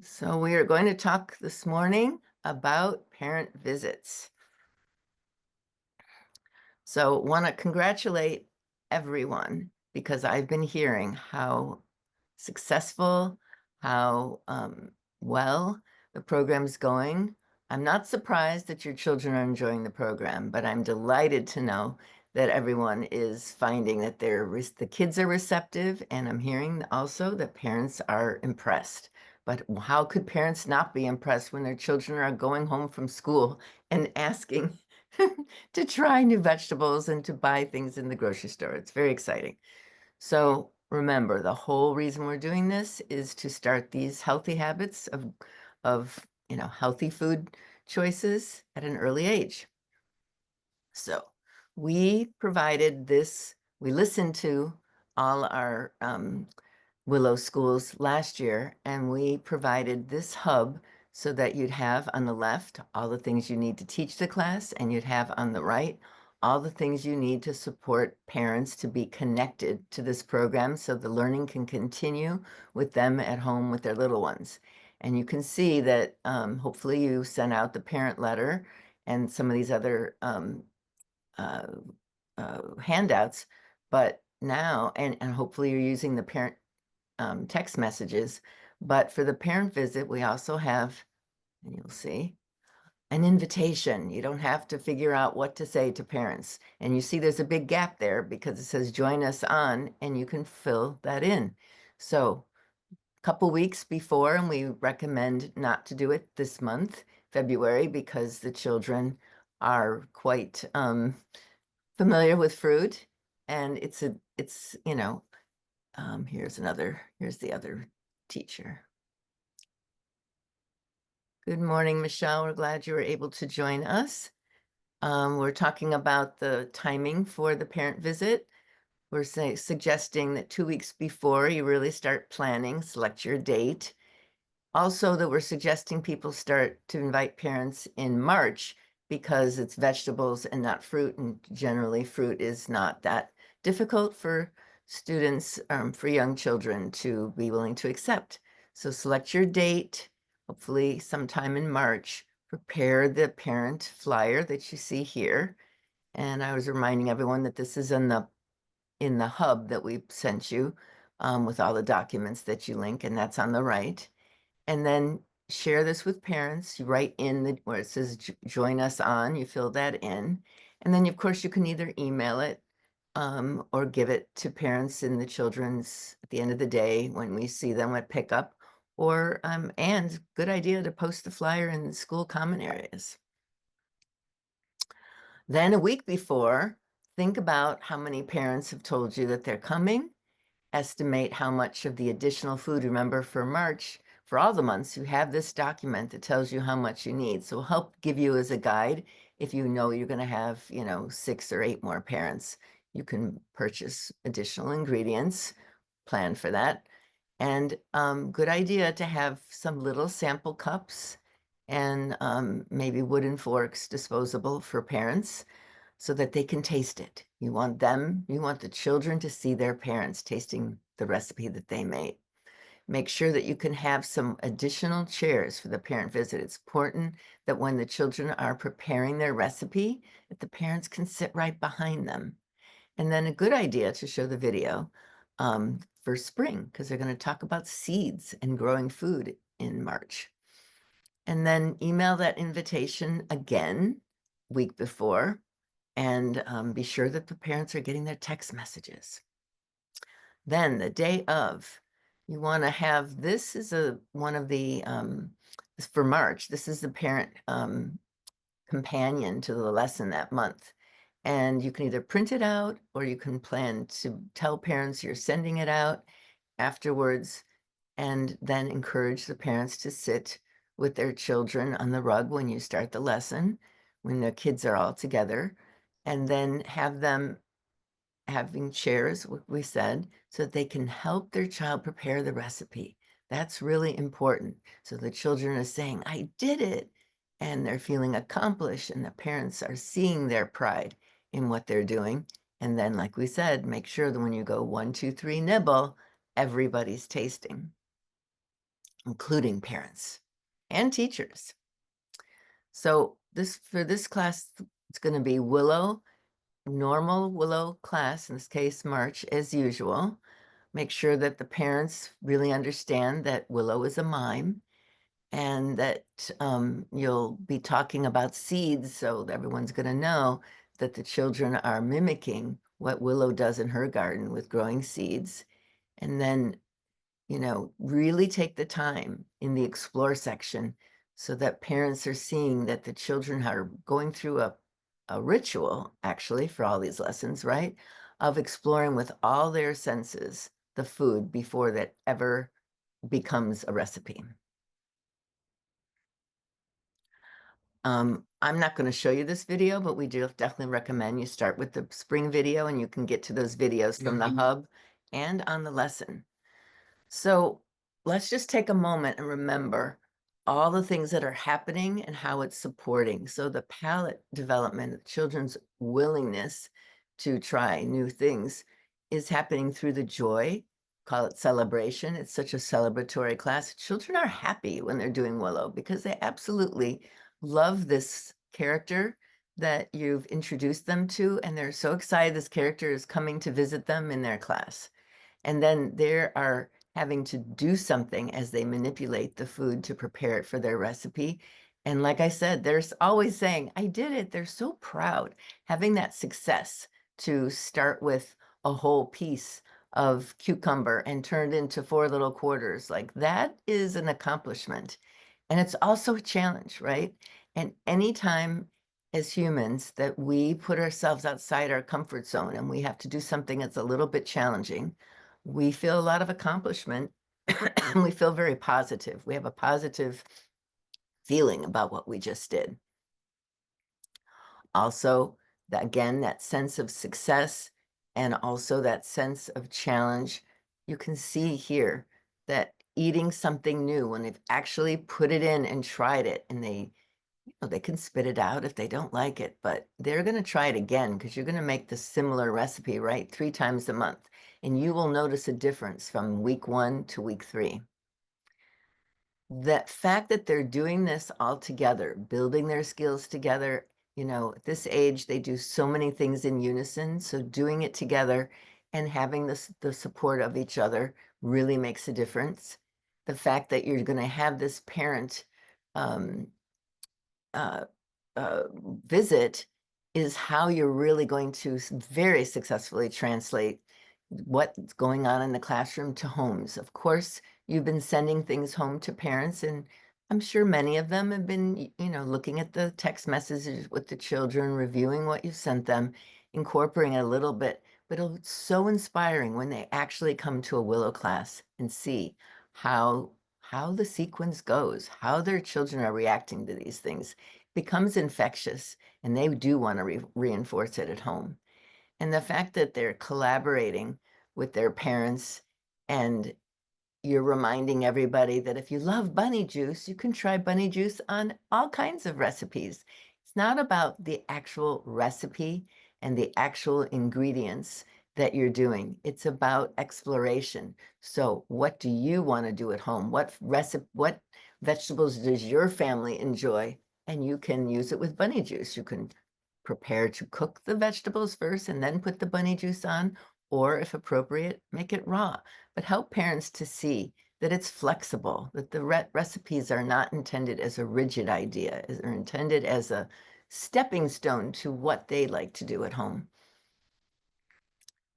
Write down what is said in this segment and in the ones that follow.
So we are going to talk this morning about parent visits. So want to congratulate everyone because I've been hearing how successful, how well the program's going. I'm not surprised that your children are enjoying the program, but I'm delighted to know that everyone is finding that the kids are receptive, and I'm hearing also that parents are impressed. But how could parents not be impressed when their children are going home from school and asking to try new vegetables and to buy things in the grocery store? It's very exciting. So remember, the whole reason we're doing this is to start these healthy habits of healthy food choices at an early age. So we provided this, we listened to all our Willow schools last year, and we provided this hub so that you'd have on the left all the things you need to teach the class, and you'd have on the right all the things you need to support parents to be connected to this program so the learning can continue with them at home with their little ones. And you can see that hopefully you sent out the parent letter and some of these other uh, handouts, but now, and hopefully you're using the parent text messages. But for the parent visit, we also have, and you'll see, an invitation. You don't have to figure out what to say to parents. And you see there's a big gap there because it says join us on, and you can fill that in. So a couple weeks before, and we recommend not to do it this month, February, because the children are quite familiar with fruit. And here's the other teacher. Good morning, Michelle. We're glad you were able to join us. We're talking about the timing for the parent visit. We're suggesting that 2 weeks before you really start planning, select your date. Also, that we're suggesting people start to invite parents in March because it's vegetables and not fruit, and generally fruit is not that difficult for students, for young children to be willing to accept. So select your date, hopefully sometime in March. Prepare the parent flyer that you see here. And I was reminding everyone that this is in the hub that we sent you with all the documents that you link, and that's on the right. And then share this with parents. You write in where it says join us on, you fill that in. And then, of course, you can either email it or give it to parents in the children's at the end of the day when we see them at pickup. Or, and good idea to post the flyer in the school common areas. Then a week before, think about how many parents have told you that they're coming. Estimate how much of the additional food. Remember, for March, for all the months, you have this document that tells you how much you need. So it'll help give you as a guide if you know you're going to have, 6 or 8 more parents. You can purchase additional ingredients, plan for that. And good idea to have some little sample cups and maybe wooden forks disposable for parents so that they can taste it. You want the children to see their parents tasting the recipe that they made. Make sure that you can have some additional chairs for the parent visit. It's important that when the children are preparing their recipe, that the parents can sit right behind them. And then a good idea to show the video for spring, because they're going to talk about seeds and growing food in March. And then email that invitation again week before, and be sure that the parents are getting their text messages. Then the day of, you want to have, this is one of the, for March, this is the parent companion to the lesson that month. And you can either print it out or you can plan to tell parents you're sending it out afterwards, and then encourage the parents to sit with their children on the rug when you start the lesson, when the kids are all together, and then have them having chairs, what we said, so that they can help their child prepare the recipe. That's really important. So the children are saying, I did it. And they're feeling accomplished, and the parents are seeing their pride in what they're doing. And then, like we said, make sure that when you go 1, 2, 3, nibble, everybody's tasting. including parents and teachers. So for this class, it's going to be Willow, normal Willow class, in this case, March, as usual. Make sure that the parents really understand that Willow is a mime and that you'll be talking about seeds, so everyone's going to know that the children are mimicking what Willow does in her garden with growing seeds. And then, really take the time in the explore section so that parents are seeing that the children are going through a ritual, actually, for all these lessons, right? Of exploring with all their senses the food before that ever becomes a recipe. I'm not going to show you this video, but we do definitely recommend you start with the spring video, and you can get to those videos from the hub and on the lesson. So let's just take a moment and remember all the things that are happening and how it's supporting. So the palate development, children's willingness to try new things is happening through the joy, call it celebration. It's such a celebratory class. Children are happy when they're doing Willow because they absolutely love this character that you've introduced them to, and they're so excited this character is coming to visit them in their class. And then they are having to do something as they manipulate the food to prepare it for their recipe. And like I said, they're always saying, I did it. They're so proud. Having that success to start with a whole piece of cucumber and turned into 4 little quarters, like that is an accomplishment. And it's also a challenge, right? And anytime as humans that we put ourselves outside our comfort zone and we have to do something that's a little bit challenging, we feel a lot of accomplishment and we feel very positive. We have a positive feeling about what we just did. Also, again, that sense of success and also that sense of challenge. You can see here that eating something new, when they've actually put it in and tried it, and they can spit it out if they don't like it, but they're going to try it again because you're going to make the similar recipe, right? 3 times a month. And you will notice a difference from week 1 to week 3. The fact that they're doing this all together, building their skills together, at this age, they do so many things in unison. So doing it together and having the support of each other really makes a difference. The fact that you're going to have this parent um, uh, visit is how you're really going to very successfully translate what's going on in the classroom to homes. Of course, you've been sending things home to parents, and I'm sure many of them have been, looking at the text messages with the children, reviewing what you sent them, incorporating it a little bit. But it's so inspiring when they actually come to a Willow class and see how the sequence goes, how their children are reacting to these things. Becomes infectious, and they do want to reinforce it at home. And the fact that they're collaborating with their parents, and you're reminding everybody that if you love bunny juice, you can try bunny juice on all kinds of recipes. It's not about the actual recipe and the actual ingredients that you're doing. It's about exploration. So what do you want to do at home? What vegetables does your family enjoy? And you can use it with bunny juice. You can prepare to cook the vegetables first and then put the bunny juice on, or if appropriate, make it raw. But help parents to see that it's flexible, that the recipes are not intended as a rigid idea, they're intended as a stepping stone to what they like to do at home.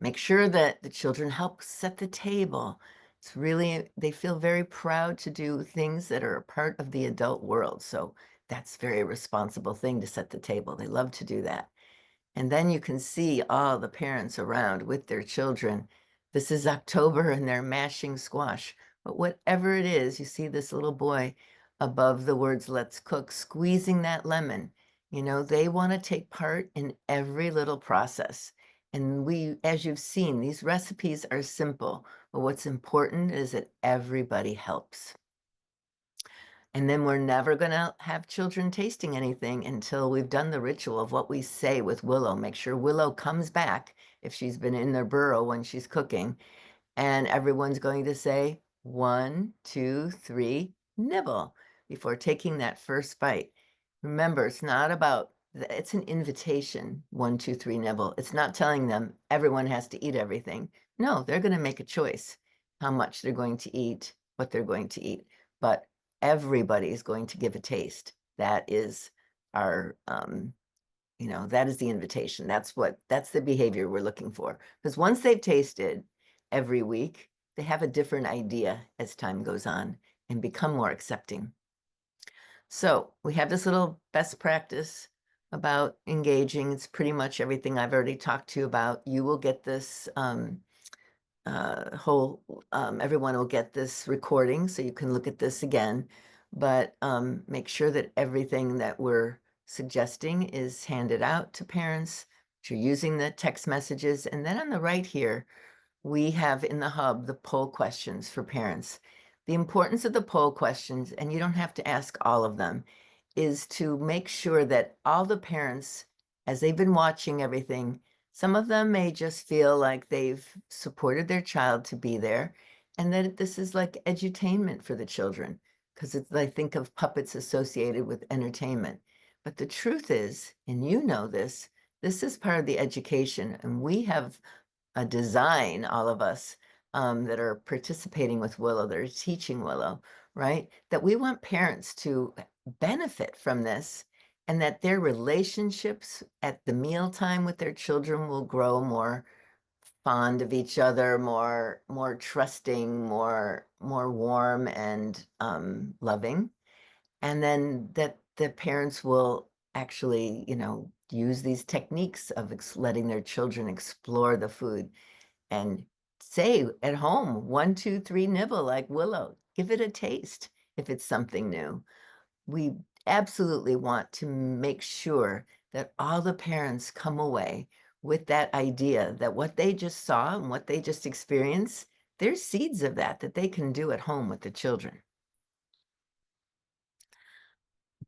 Make sure that the children help set the table. They feel very proud to do things that are a part of the adult world. So that's a very responsible thing to set the table. They love to do that. And then you can see all the parents around with their children. This is October and they're mashing squash. But whatever it is, you see this little boy above the words, let's cook, squeezing that lemon. They want to take part in every little process. And as you've seen, these recipes are simple, but what's important is that everybody helps. And then we're never going to have children tasting anything until we've done the ritual of what we say with Willow. Make sure Willow comes back if she's been in their burrow when she's cooking. And everyone's going to say, 1, 2, 3, nibble before taking that first bite. Remember, it's not about, it's an invitation, 1, 2, 3, nibble. It's not telling them everyone has to eat everything. No, they're going to make a choice how much they're going to eat, what they're going to eat, but everybody is going to give a taste. That is our, that is the invitation. That's the behavior we're looking for. Because once they've tasted every week, they have a different idea as time goes on and become more accepting. So we have this little best practice about engaging. It's pretty much everything I've already talked to you about. You will get this everyone will get this recording so you can look at this again, but make sure that everything that we're suggesting is handed out to parents. You're using the text messages, and then on the right here, we have in the hub the poll questions for parents. The importance of the poll questions, and you don't have to ask all of them, is to make sure that all the parents, as they've been watching everything, some of them may just feel like they've supported their child to be there, and that this is like edutainment for the children, because I think of puppets associated with entertainment. But the truth is, and you know this is part of the education, and we have a design, all of us that are participating with Willow, that are teaching Willow, right? That we want parents to benefit from this, and that their relationships at the mealtime with their children will grow more fond of each other, more trusting, more warm and loving. And then that the parents will actually, use these techniques of letting their children explore the food and say at home, 1, 2, 3, nibble like Willow. Give it a taste if it's something new. We absolutely want to make sure that all the parents come away with that idea that what they just saw and what they just experienced, there's seeds of that they can do at home with the children.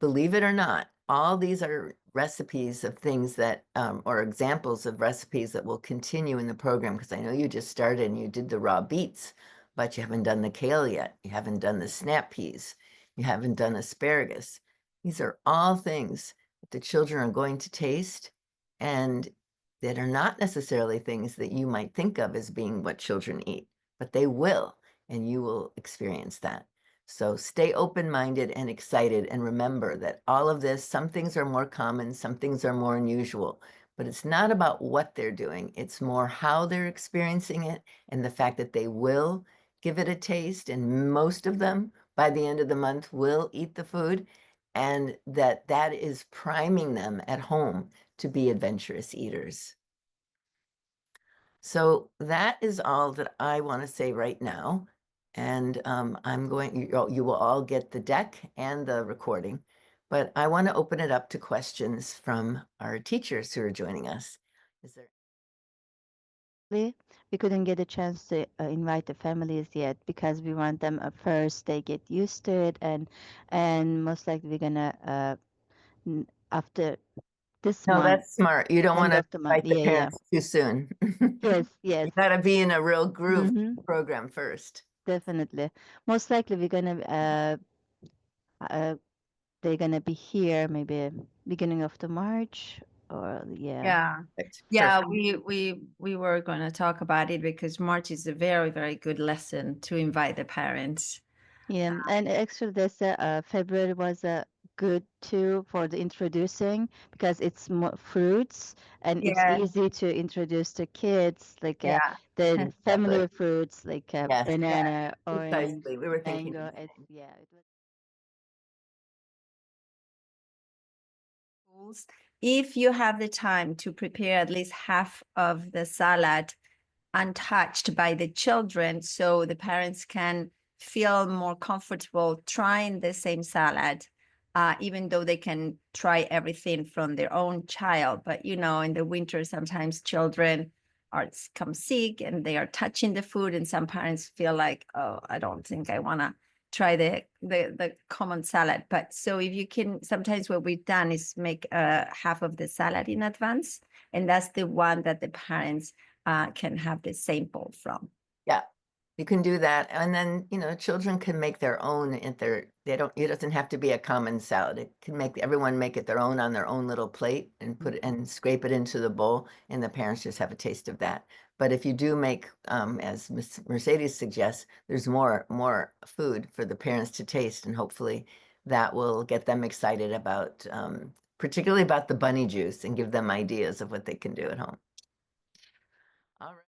Believe it or not, all these are recipes of things that, or examples of recipes that will continue in the program, because I know you just started and you did the raw beets, but you haven't done the kale yet. You haven't done the snap peas. You haven't done asparagus. These are all things that the children are going to taste and that are not necessarily things that you might think of as being what children eat, but they will, and you will experience that. So stay open-minded and excited, and remember that all of this, some things are more common, some things are more unusual, but it's not about what they're doing. It's more how they're experiencing it and the fact that they will give it a taste, and most of them by the end of the month will eat the food, and that is priming them at home to be adventurous eaters. So that is all that I want to say right now. And you will all get the deck and the recording, but I want to open it up to questions from our teachers who are joining us. Is there? We couldn't get a chance to invite the families yet because we want them first they get used to it, and most likely we're gonna after this No, month, that's smart. You don't want end to of the month. invite the Yeah, yeah. parents too soon. Yes, You yes. got to be in a real groove Mm-hmm. program first. Definitely. Most likely we're gonna uh they're gonna be here maybe beginning of the March, or yeah. Yeah. Perfect. Yeah, Perfect. we were going to talk about it because March is a very, very good lesson to invite the parents. Yeah, and actually, this February was good too for the introducing because it's more fruits and it's Yeah, easy to introduce to kids, like yeah. the Exactly. familiar fruits like Yes, Yeah. banana, orange, precisely. We were thinking mango. the It's same. yeah, it was. Schools. If you have the time to prepare at least half of the salad untouched by the children, so the parents can feel more comfortable trying the same salad, even though they can try everything from their own child. But in the winter, sometimes children come sick and they are touching the food, and some parents feel like, oh, I don't think I want to try the common salad. But so if you can, sometimes what we've done is make half of the salad in advance, and that's the one that the parents can have the sample from. Yeah. You can do that, and then, children can make their own it doesn't have to be a common salad. It can everyone make it their own on their own little plate and put it and scrape it into the bowl, and the parents just have a taste of that. But if you do make, as Miss Mercedes suggests, there's more food for the parents to taste, and hopefully that will get them excited about, particularly about the bunny juice, and give them ideas of what they can do at home. All right.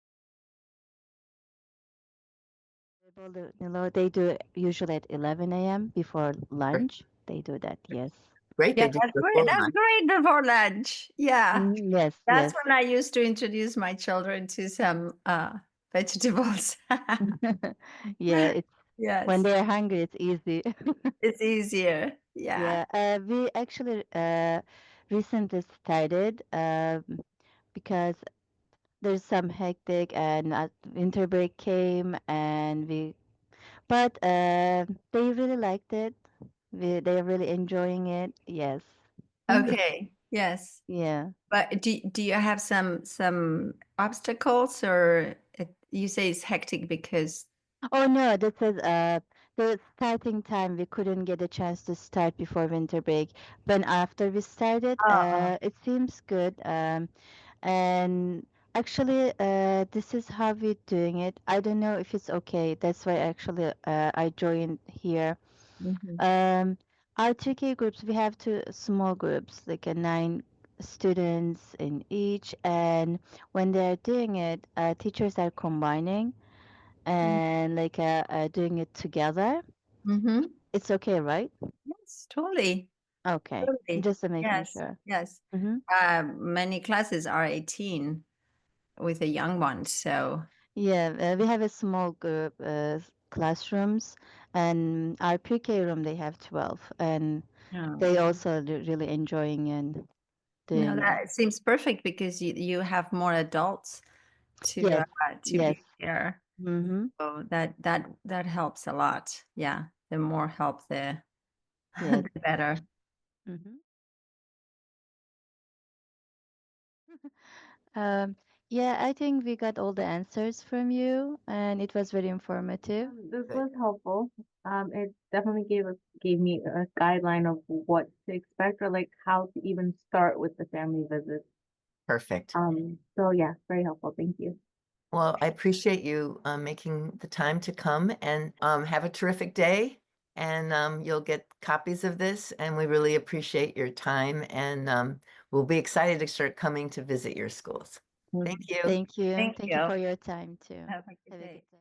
They do it usually at 11 a.m. before lunch. They do that, yes. Great, Yeah, they do that's the great. full That's lunch. great before lunch. Yeah. Yes, That's yes. when I used to introduce my children to some vegetables. Yeah, it's when Yes, they're hungry, it's easy. it's easier. Yeah. Yeah, we actually recently started because there's some hectic and winter break came and but they really liked it. They're really enjoying it. Yes. Okay. Yes. Yeah. But do you have some obstacles, or you say it's hectic because Oh no, this is the starting time. We couldn't get a chance to start before winter break. But after we started, oh, it seems good. And actually, this is how we're doing it. I don't know if it's okay. That's why actually I joined here. mhm. Um, our 2K groups, we have two small groups, like 9 students in each. And when they're doing it, teachers are combining and like doing it together. Mm-hmm. It's okay, right? Yes, totally. Okay, Totally. just making Yes. sure. Yes. Mm-hmm. Many classes are 18 with a young one, so Yeah, we have a small group classrooms, and our PK room they have 12, and yeah. they also really enjoying and No, doing it. that seems perfect because you have more adults Yes, to yes. be there. Mm-hmm. So that helps a lot. Yeah. The more help the Yes. the better. Mm-hmm. Um, yeah, I think we got all the answers from you, and it was very informative. This Good. was helpful. It definitely gave me a guideline of what to expect or like how to even start with the family visit. Perfect. So yeah, very helpful. Thank you. Well, I appreciate you making the time to come, and have a terrific day. And you'll get copies of this, and we really appreciate your time. And we'll be excited to start coming to visit your schools. Thank you. Thank you. Thank Thank you you. for your time too. Have a good Have a day. good day.